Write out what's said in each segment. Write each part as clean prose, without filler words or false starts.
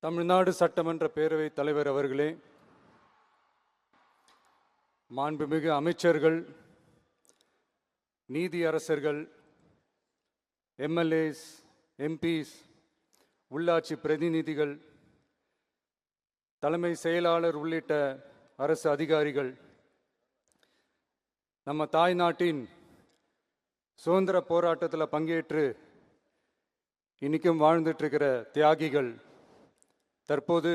தமிழ்நாடு சட்டமன்ற பேரவைத் தலைவர் அவர்களே, மாண்புமிகு அமைச்சர்கள், நீதியரசர்கள், எம்எல்ஏஸ், எம்பிஸ், உள்ளாட்சி பிரதிநிதிகள், தலைமை செயலாளர் உள்ளிட்ட அரசு அதிகாரிகள், நம்ம தாய்நாட்டின் சுதந்திர போராட்டத்தில் பங்கேற்று இன்னைக்கும் வாழ்ந்துட்டு இருக்கிற தியாகிகள், தற்போது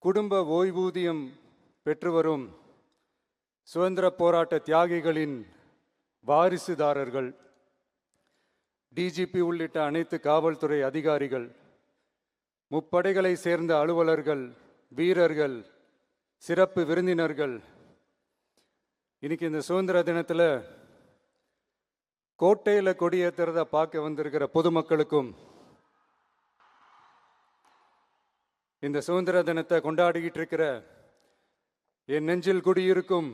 குடும்ப ஓய்வூதியம் பெற்று வரும் சுதந்திர போராட்ட தியாகிகளின் வாரிசுதாரர்கள், டிஜிபி உள்ளிட்ட அனைத்து காவல்துறை அதிகாரிகள், முப்படைகளை சேர்ந்த அலுவலர்கள், வீரர்கள், சிறப்பு விருந்தினர்கள், இன்னைக்கு இந்த சுதந்திர தினத்தில் கோட்டையில் கொடியேற்றுறத பார்க்க வந்திருக்கிற பொதுமக்களுக்கும், இந்த சுதந்திர தினத்தை கொண்டாடிக்கிட்டு இருக்கிற என் நெஞ்சில் குடியிருக்கும்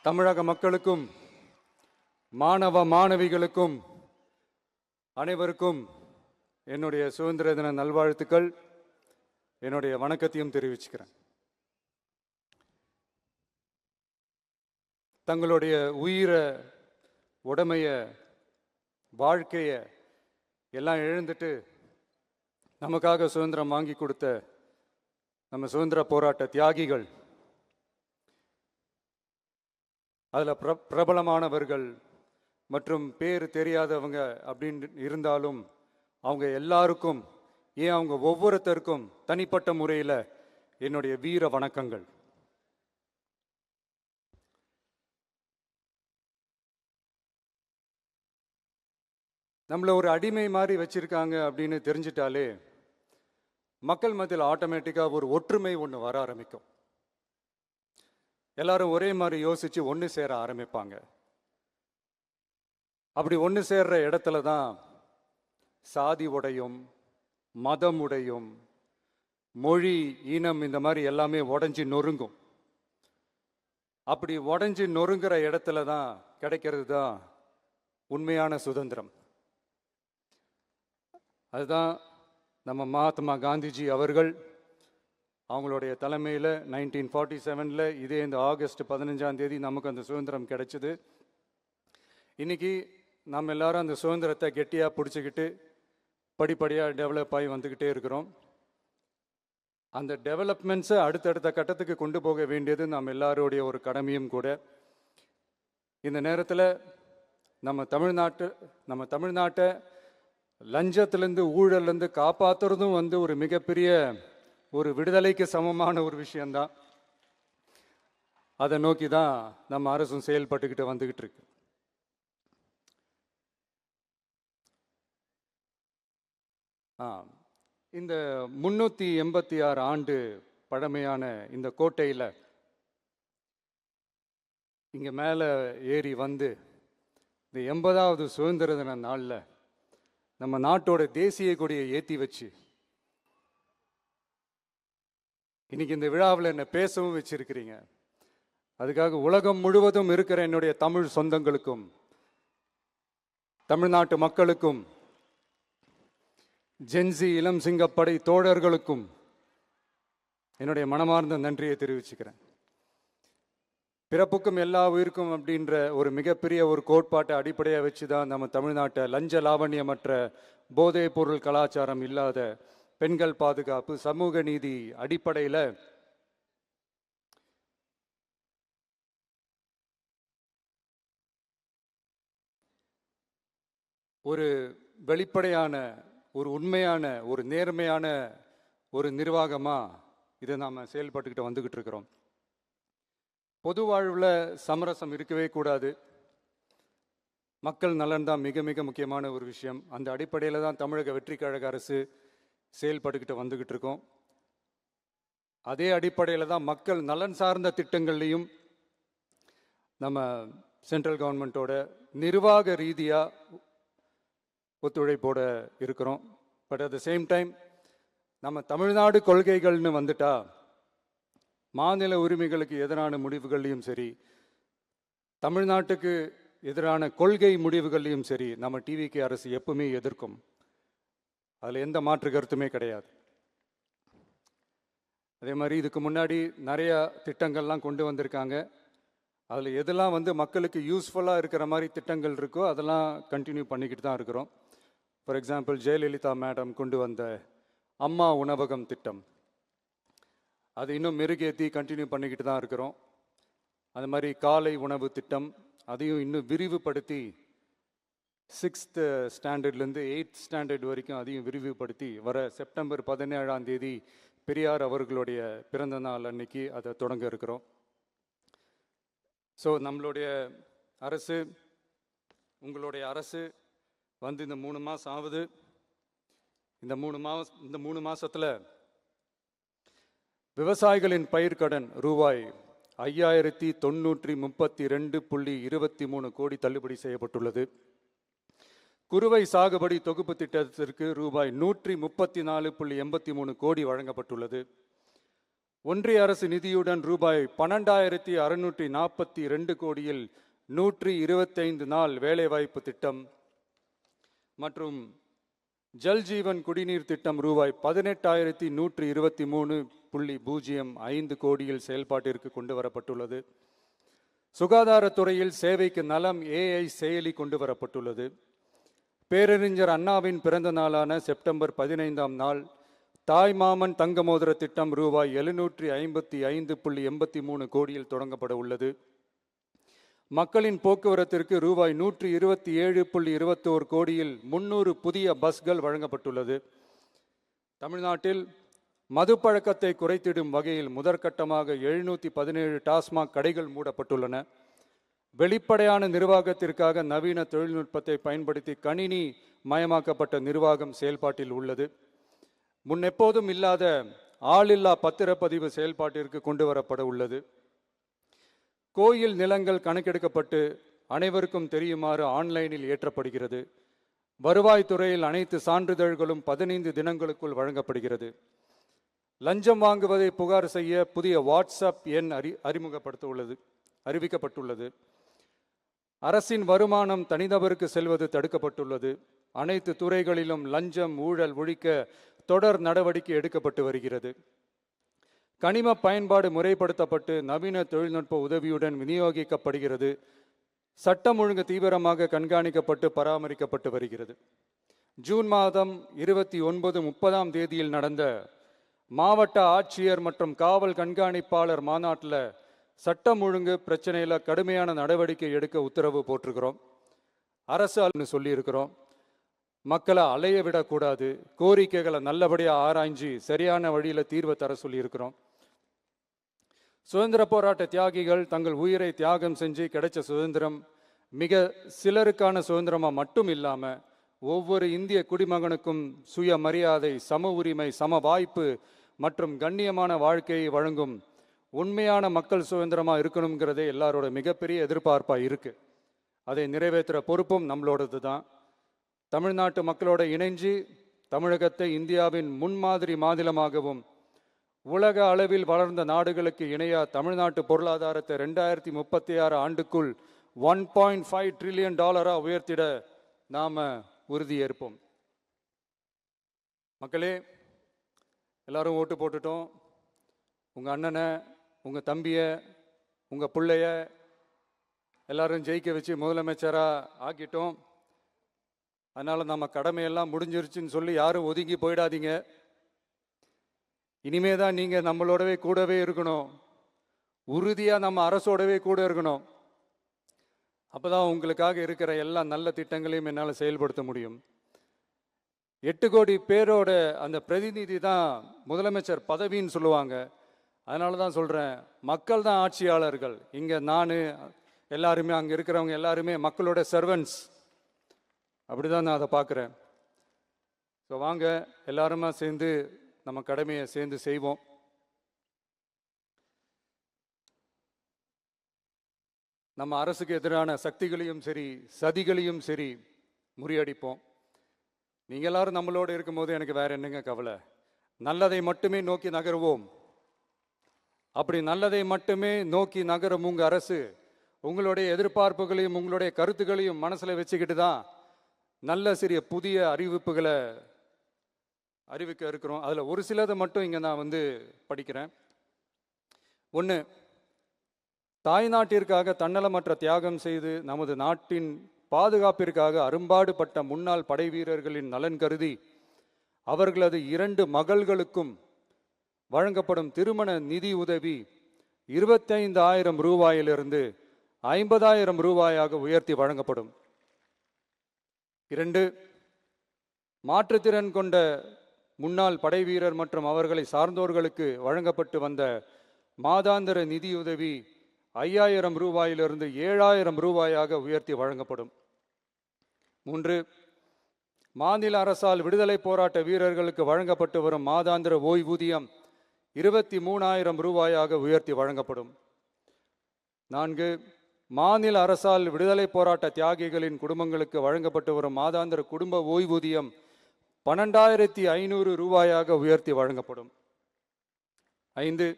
தமிழக மக்களுக்கும், மாணவ மாணவிகளுக்கும் அனைவருக்கும் என்னுடைய சுதந்திர தின நல்வாழ்த்துக்கள், என்னுடைய வணக்கத்தையும் தெரிவிச்சுக்கிறேன். தங்களுடைய உயிரை, உடமைய, வாழ்க்கைய எல்லாம் இழந்துட்டு நமக்காக சுதந்திரம் வாங்கி கொடுத்த நம்ம சுதந்திர போராட்ட தியாகிகள், அதில் பிரபலமானவர்கள் மற்றும் பேர் தெரியாதவங்க அப்படின்னு இருந்தாலும் அவங்க எல்லாருக்கும், ஏன் அவங்க ஒவ்வொருத்தருக்கும் தனிப்பட்ட முறையில் என்னுடைய வீர வணக்கங்கள். நம்மளை ஒரு அடிமை மாதிரி வச்சிருக்காங்க அப்படின்னு தெரிஞ்சிட்டாலே மக்கள் மத்தியில் ஆட்டோமேட்டிக்காக ஒரு ஒற்றுமை ஒன்று வர ஆரம்பிக்கும். எல்லாரும் ஒரே மாதிரி யோசிச்சு ஒன்று சேர ஆரம்பிப்பாங்க. அப்படி ஒன்று சேர்ற இடத்துல தான் சாதி உடையும், மதம் உடையும், மொழி, இனம் இந்த மாதிரி எல்லாமே உடஞ்சி நொறுங்கும். அப்படி உடஞ்சி நொறுங்குற இடத்துல தான் கிடைக்கிறது தான் உண்மையான சுதந்திரம். அதுதான் நம்ம மகாத்மா காந்திஜி அவர்கள் அவங்களுடைய தலைமையில் 1947 இதே இந்த ஆகஸ்ட் 15 நமக்கு அந்த சுதந்திரம் கிடைச்சிது. இன்னைக்கு நம்ம எல்லாரும் அந்த சுதந்திரத்தை கெட்டியாக பிடிச்சிக்கிட்டு படிப்படியாக டெவலப் ஆகி வந்துக்கிட்டே இருக்கிறோம். அந்த டெவலப்மெண்ட்ஸை அடுத்தடுத்த கட்டத்துக்கு கொண்டு போக வேண்டியது நம்ம எல்லாருடைய ஒரு கடமையும் கூட. இந்த நேரத்தில் நம்ம தமிழ்நாட்டை லஞ்சத்திலேருந்து, ஊழல்லேருந்து காப்பாற்றுறதும் ஒரு மிகப்பெரிய ஒரு விடுதலைக்கு சமமான ஒரு விஷயந்தான். அதை நோக்கி தான் நம்ம அரசும் செயல்பட்டுக்கிட்டு வந்துக்கிட்டு இருக்கு. இந்த 386 ஆண்டு பழமையான இந்த கோட்டையில் இங்கே மேலே ஏறி வந்து இந்த 80வது சுதந்திர தின நாளில் நம்ம நாட்டோட தேசிய கொடியை ஏற்றி வச்சு இன்னைக்கு இந்த விழாவில் என்ன பேசவும் வச்சிருக்கிறீங்க. அதுக்காக உலகம் முழுவதும் இருக்கிற என்னுடைய தமிழ் சொந்தங்களுக்கும், தமிழ்நாட்டு மக்களுக்கும், ஜென்சி இளம் சிங்கப்படை தோழர்களுக்கும் என்னுடைய மனமார்ந்த நன்றியை தெரிவிச்சுக்கிறேன். பிறப்புக்கும் எல்லா உயிருக்கும் அப்படின்ற ஒரு மிகப்பெரிய ஒரு கோட்பாட்டை அடிப்படையாக வச்சு தான் நம்ம தமிழ்நாட்டை லஞ்ச லாவண்யமற்ற போதைப் பொருள் கலாச்சாரம் இல்லாத, பெண்கள் பாதுகாப்பு, சமூக நீதி அடிப்படையில் ஒரு வெளிப்படையான, ஒரு உண்மையான, ஒரு நேர்மையான ஒரு நிர்வாகமாக இதை நாம் செயல்பட்டுக்கிட்டு வந்துக்கிட்டு இருக்கிறோம். பொது வாழ்வில் சமரசம் இருக்கவே கூடாது. மக்கள் நலன் தான் மிக மிக முக்கியமான ஒரு விஷயம். அந்த அடிப்படையில் தான் தமிழக வெற்றிக் கழக அரசு செயல்பட்டுக்கிட்டு வந்துக்கிட்டு இருக்கோம். அதே அடிப்படையில் தான் மக்கள் நலன் சார்ந்த திட்டங்கள்லையும் நம்ம சென்ட்ரல் கவர்மெண்ட்டோட நிர்வாக ரீதியாக ஒத்துழைப்போடு இருக்கிறோம். But at the same time நம்ம தமிழ்நாடு கொள்கைகள்னு வந்துட்டா மாநில உரிமைகளுக்கு எதிரான முடிவுகள்லையும் சரி, தமிழ்நாட்டுக்கு எதிரான கொள்கை முடிவுகள்லையும் சரி நம்ம டிவிகே அரசு எப்பவுமே எதிர்க்கும். அதில் எந்த மாற்று கருத்துமே கிடையாது. அதே மாதிரி இதுக்கு முன்னாடி நிறையா திட்டங்கள்லாம் கொண்டு வந்திருக்காங்க. அதில் எதெல்லாம் மக்களுக்கு யூஸ்ஃபுல்லாக இருக்கிற மாதிரி திட்டங்கள் இருக்கோ அதெல்லாம் கண்டினியூ பண்ணிக்கிட்டு தான் இருக்கிறோம். ஃபார் எக்ஸாம்பிள், ஜெயலலிதா மேடம் கொண்டு வந்த அம்மா உணவகம் திட்டம், அது இன்னும் மெருகேற்றி கண்டினியூ பண்ணிக்கிட்டு தான் இருக்கிறோம். அது மாதிரி காலை உணவு திட்டம், அதையும் இன்னும் விரிவுபடுத்தி 6th ஸ்டாண்டர்ட்லேருந்து 8th ஸ்டாண்டர்ட் வரைக்கும் அதையும் விரிவுபடுத்தி வர செப்டம்பர் 17ஆம் தேதி பெரியார் அவர்களுடைய பிறந்த நாள் அன்னைக்கு அதை தொடங்க இருக்கிறோம். ஸோ நம்மளுடைய அரசு, உங்களுடைய அரசு இந்த 3 மாதம் ஆகுது. இந்த 3 மாதத்தில் விவசாயிகளின் பயிர்க்கடன் ரூபாய் 5932.23 கோடி தள்ளுபடி செய்யப்பட்டுள்ளது. குறுவை சாகுபடி தொகுப்பு திட்டத்திற்கு ரூபாய் 134.83 கோடி வழங்கப்பட்டுள்ளது. ஒன்றிய அரசு நிதியுடன் ரூபாய் 12,642 கோடியில் 125 நாள் வேலைவாய்ப்பு திட்டம் மற்றும் ஜல் ஜீவன் குடிநீர் திட்டம் ரூபாய் 18,123.05 கோடியில் செயல்பாட்டிற்கு கொண்டு வரப்பட்டுள்ளது. சுகாதாரத்துறையில் சேவைக்கு நலம் AI செயலி கொண்டு வரப்பட்டுள்ளது. பேரறிஞர் அண்ணாவின் பிறந்த நாளான செப்டம்பர் 15ஆம் நாள் தாய்மாமன் தங்க மோதிர திட்டம் ரூபாய் 755.83 கோடியில் தொடங்கப்பட உள்ளது. மக்களின் போக்குவரத்திற்கு ரூபாய் 127.21 கோடியில் 300 புதிய பஸ்கள் வழங்கப்பட்டுள்ளது. தமிழ்நாட்டில் மது பழக்கத்தை குறைத்திடும் வகையில் முதற்கட்டமாக 717 டாஸ்மாக் கடைகள் மூடப்பட்டுள்ளன. வெளிப்படையான நிர்வாகத்திற்காக நவீன தொழில்நுட்பத்தை பயன்படுத்தி கணினி மயமாக்கப்பட்ட நிர்வாகம் செயல்பாட்டில் உள்ளது. முன்னெப்போதும் இல்லாத ஆளில்லா பத்திரப்பதிவு செயல்பாட்டிற்கு கொண்டு வரப்பட உள்ளது. கோயில் நிலங்கள் கணக்கெடுக்கப்பட்டு அனைவருக்கும் தெரியுமாறு ஆன்லைனில் ஏற்றப்படுகிறது. வருவாய்த்துறையில் அனைத்து சான்றிதழ்களும் 15 தினங்களுக்குள் வழங்கப்படுகிறது. லஞ்சம் வாங்குவதை புகார் செய்ய புதிய வாட்ஸ்அப் எண் அறிவிக்கப்பட்டுள்ளது. அரசின் வருமானம் தனிநபருக்கு செல்வது தடுக்கப்பட்டுள்ளது. அனைத்து துறைகளிலும் லஞ்சம் ஊழல் ஒழிக்க தொடர் நடவடிக்கை எடுக்கப்பட்டு வருகிறது. கனிம பயன்பாடு முறைப்படுத்தப்பட்டு நவீன தொழில்நுட்ப உதவியுடன் விநியோகிக்கப்படுகிறது. சட்டம் ஒழுங்கு தீவிரமாக கண்காணிக்கப்பட்டு பராமரிக்கப்பட்டு வருகிறது. ஜூன் மாதம் 29, 30ஆம் தேதியில் நடந்த மாவட்ட ஆட்சியர் மற்றும் காவல் கண்காணிப்பாளர் மாநாட்டில் சட்டம் ஒழுங்கு பிரச்சனையில் கடுமையான நடவடிக்கை எடுக்க உத்தரவு போட்டிருக்கிறோம். அரசு சொல்லியிருக்கிறோம். மக்களை அலைய விடக்கூடாது, கோரிக்கைகளை நல்லபடியாக ஆராய்ஞ்சு சரியான வழியில் தீர்வை தர சொல்லியிருக்கிறோம். சுதந்திர போராட்ட தியாகிகள் தங்கள் உயிரை தியாகம் செஞ்சு கிடைச்ச சுதந்திரம் மிக சிலருக்கான சுதந்திரமாக மட்டும் இல்லாமல் ஒவ்வொரு இந்திய குடிமகனுக்கும் சுய மரியாதை, சம உரிமை, சம வாய்ப்பு மற்றும் கண்ணியமான வாழ்க்கையை வழங்கும் உண்மையான மக்கள் சுதந்திரமாக இருக்கணுங்கிறதே எல்லாரோட மிகப்பெரிய எதிர்பார்ப்பாக இருக்குது. அதை நிறைவேற்றுற பொறுப்பும் நம்மளோடது தான். தமிழ்நாட்டு மக்களோட இணைஞ்சு தமிழகத்தை இந்தியாவின் முன்மாதிரி மாநிலமாகவும் உலக அளவில் வளர்ந்த நாடுகளுக்கு இணையா தமிழ்நாட்டு பொருளாதாரத்தை 2036 ஆண்டுக்குள் $1.5 trillion உயர்த்திட நாம உறுதியேற்போம். மக்களே, எல்லாரும் ஓட்டு போட்டுட்டோம். உங்க அண்ணனை, உங்க தம்பிய, உங்க பிள்ளைய எல்லாரும் ஜெயிக்க வச்சு முதலமைச்சராக ஆக்கிட்டோம். அதனால நம்ம கடமையெல்லாம் முடிஞ்சிருச்சுன்னு சொல்லி யாரும் ஒதுங்கி போயிடாதீங்க. இனிமே தான் நீங்கள் நம்மளோடவே கூடவே இருக்கணும். உறுதியாக நம்ம அரசோடவே கூட இருக்கணும். அப்போ தான் உங்களுக்காக இருக்கிற எல்லா நல்ல திட்டங்களையும் என்னால் செயல்படுத்த முடியும். 8 கோடி பேரோட அந்த பிரதிநிதி தான் முதலமைச்சர் பதவின்னு சொல்லுவாங்க. அதனால தான் சொல்கிறேன், மக்கள் தான் ஆட்சியாளர்கள். இங்கே நான் எல்லாருமே, அங்கே இருக்கிறவங்க எல்லாருமே மக்களோட சர்வன்ட்ஸ். அப்படி தான் நான் அதை பார்க்குறேன். ஸோ வாங்க எல்லாருமா சேர்ந்து நம்ம கடமையை சேர்ந்து செய்வோம். நம்ம அரசுக்கு எதிரான சக்திகளையும் சரி சதிகளையும் சரி முறியடிப்போம். நீங்கள் எல்லாரும் நம்மளோடு இருக்கும்போது எனக்கு வேற என்னங்க கவலை? நல்லதை மட்டுமே நோக்கி நகருவோம். அப்படி நல்லதை மட்டுமே நோக்கி நகரும் உங்கள் அரசு உங்களுடைய எதிர்பார்ப்புகளையும் உங்களுடைய கருத்துக்களையும் மனசில் வச்சுக்கிட்டு தான் நல்ல சிறிய புதிய அறிவிப்புகளை அறிவிக்க இருக்கிறோம். அதில் ஒரு சிலதை மட்டும் இங்கே நான் வந்து படிக்கிறேன். ஒன்று, தாய்நாட்டிற்காக தன்னலமற்ற தியாகம் செய்து நமது நாட்டின் பாதுகாப்பிற்காக அரும்பாடுபட்ட முன்னாள் படை வீரர்களின் நலன் கருதி அவர்களது 2 மகள்களுக்கும் வழங்கப்படும் திருமண நிதி உதவி 25,000 ரூபாயிலிருந்து 50,000 ரூபாயாக உயர்த்தி வழங்கப்படும். 2, மாற்றுத்திறன் கொண்ட முன்னாள் படை வீரர் மற்றும் அவர்களை சார்ந்தோர்களுக்கு வழங்கப்பட்டு வந்த மாதாந்திர நிதியுதவி 5,000 ரூபாயிலிருந்து 7,000 ரூபாயாக உயர்த்தி வழங்கப்படும். 3, மாநில அரசால் விடுதலை போராட்ட வீரர்களுக்கு வழங்கப்பட்டு வரும் மாதாந்திர ஓய்வூதியம் 23,000 ரூபாயாக உயர்த்தி வழங்கப்படும். 4, மாநில அரசால் விடுதலை போராட்ட தியாகிகளின் குடும்பங்களுக்கு வழங்கப்பட்டு வரும் மாதாந்திர குடும்ப ஓய்வூதியம் 12,500 ரூபாயாக உயர்த்தி வழங்கப்படும். 5,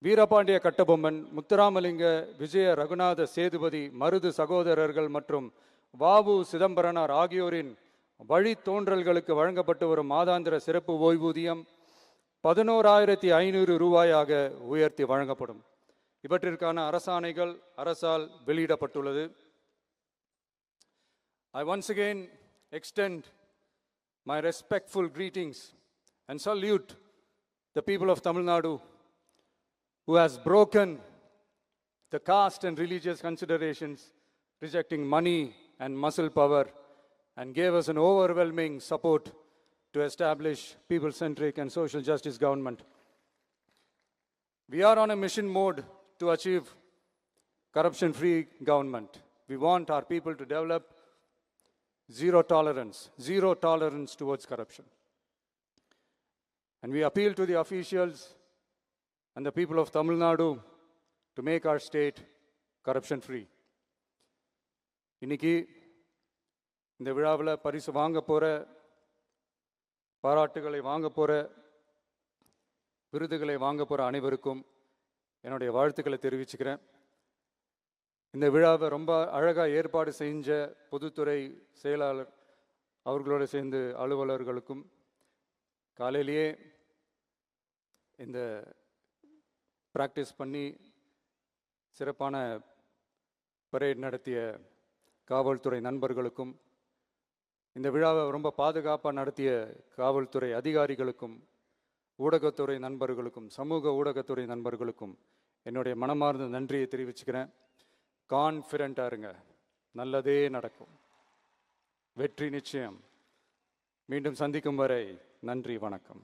வீரபாண்டிய கட்டபொம்மன், முத்துராமலிங்க, விஜய ரகுநாத சேதுபதி, மருது சகோதரர்கள் மற்றும் வாவு சிதம்பரனார் ஆகியோரின் வழித்தோன்றல்களுக்கு வழங்கப்பட்டு வரும் மாதாந்திர சிறப்பு ஓய்வூதியம் 11,500 ரூபாயாக உயர்த்தி வழங்கப்படும். இவற்றிற்கான அரசாணைகள் அரசால் வெளியிடப்பட்டுள்ளது. I once again extend my respectful greetings and salute the people of Tamil Nadu who has broken the caste and religious considerations, rejecting money and muscle power, and gave us an overwhelming support to establish people-centric and social justice government. We are on a mission mode to achieve corruption-free government. We want our people to develop zero tolerance towards corruption. And we appeal to the officials and the people of Tamil Nadu to make our state corruption-free. இன்னைக்கு இந்த விழாவில் பரிசு வாங்க போகிற, பாராட்டுகளை வாங்க போகிற, விருதுகளை வாங்க போகிற அனைவருக்கும் என்னுடைய வாழ்த்துக்களை தெரிவிச்சுக்கிறேன். இந்த விழாவை ரொம்ப அழகாக ஏற்பாடு செஞ்ச பொதுத்துறை செயலாளர் அவர்களோடு சேர்ந்து அலுவலர்களுக்கும், காலையிலேயே இந்த ப்ராக்டிஸ் பண்ணி சிறப்பான பரேட் நடத்திய காவல்துறை நண்பர்களுக்கும், இந்த விழாவை ரொம்ப பாதுகாப்பாக நடத்திய காவல்துறை அதிகாரிகளுக்கும், ஊடகத்துறை நண்பர்களுக்கும், சமூக ஊடகத்துறை நண்பர்களுக்கும் என்னுடைய மனமார்ந்த நன்றியை தெரிவிச்சுக்கிறேன். கான்ஃபிடென்ட்டாக இருங்க, நல்லதே நடக்கும், வெற்றி நிச்சயம். மீண்டும் சந்திக்கும் வரை நன்றி, வணக்கம்.